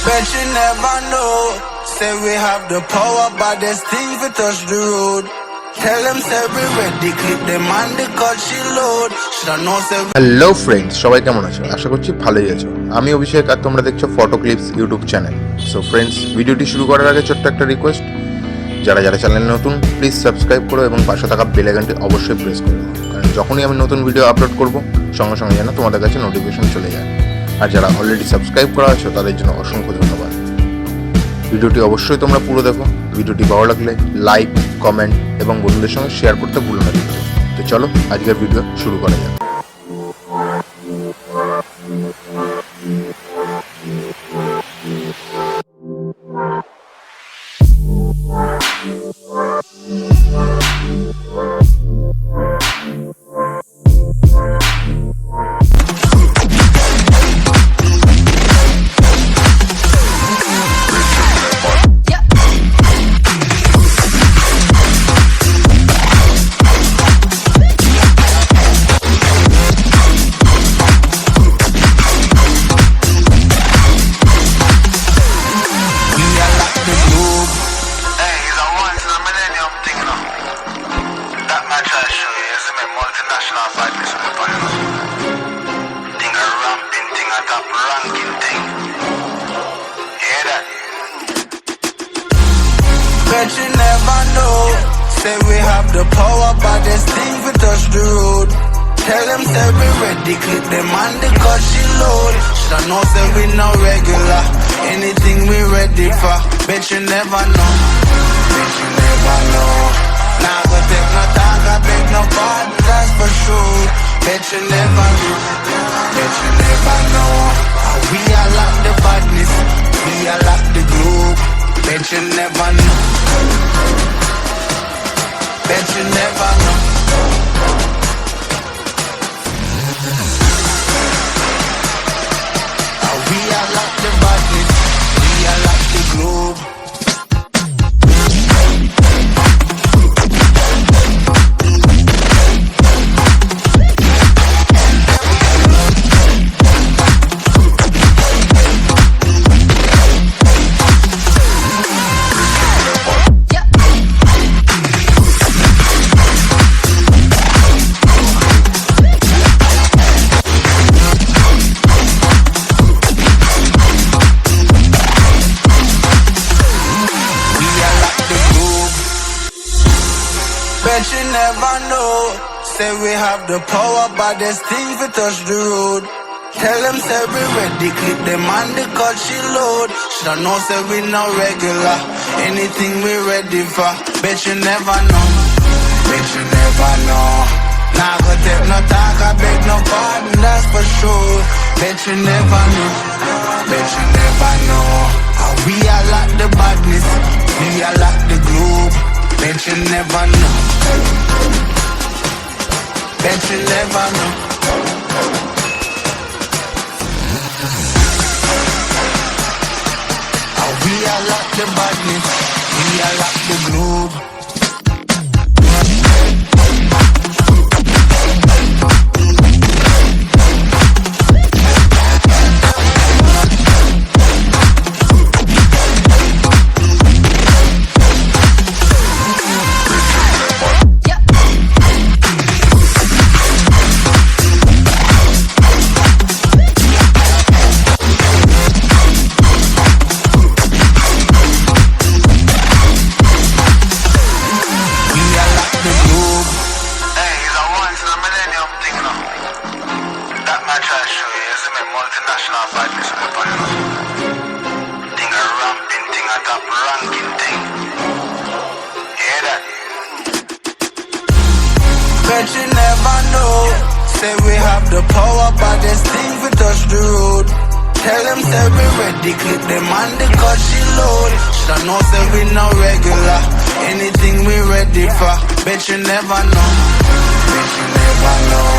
Bet you never know. Say we have the power, but there's things we touch the road. Tell them say we ready, clip them and the cut she load. Should know say hello friends, সবাই কেমন আছো? আশা করছি ভালোই আছো। আমি অভিষেক আর তোমরা দেখছো ফটোক্লিপস YouTube channel. So friends, ভিডিওটি শুরু করার আগে ছোট্ট একটা রিকোয়েস্ট, যারা চ্যানেল নতুন প্লিজ সাবস্ক্রাইব করো এবং পাশে থাকা বেল আইকনটি অবশ্যই প্রেস করো, কারণ যখনই আমি নতুন ভিডিও আপলোড করব সঙ্গে সঙ্গে যেন তোমাদের কাছে নোটিফিকেশন চলে যায়। আর যারা অলরেডি সাবস্ক্রাইব করা আছো তাদের জন্য অসংখ্য ধন্যবাদ। ভিডিওটি অবশ্যই তোমরা পুরো দেখো। ভিডিওটি ভালো লাগলে লাইক, কমেন্ট এবং বন্ধুদের সঙ্গে শেয়ার করতে ভুলো না। তো চলো আজকের ভিডিও শুরু করা যাক। Multinational fight this weapon, you know. Thing a ramping thing, a top ranking thing. Hear that? bet you never know. Say we have the power, but there's things we touch the road. Tell them say we ready, clip them and the cut she load. Should know say we no regular, anything we ready for. Bet you never know. Bet you never know. Nah, go take no talk, I beg no part, that's for sure. Bet you never know. Bet you never know. We are like the badness, we are like the globe. Bet you never know. Bet you never know. We are like the badness, we are like the globe. Bet you never know. Say we have the power, but there's things we touch the road. Tell them say we ready, clip them and the cut she load. Should know say we no regular, anything we ready for. Bet you never know. Bet you never know. Nah, go take no talk, I beg no pardon, that's for sure. Bet you never know. Bet you never know. We are like the badness, we are like the globe. Bet you never know. Bet you never know. We are like the badness, we are like the globe. Multinational fight this weapon, you know. Thing a ramping thing, a top ranking thing. Hear that? Bet you never know. Say we have the power, but there's things we touch the road. Tell them say we ready, clip them and the cut she load. Should know say we no regular, anything we ready for. Bet you never know. Bet you never know.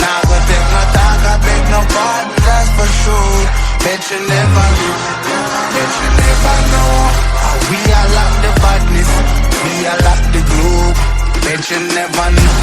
Nah, go take no talk, I beg no pardon, that's for sure. Bet you never know. Bet you never know. We are like the badness, we are like the globe. Bet you never know.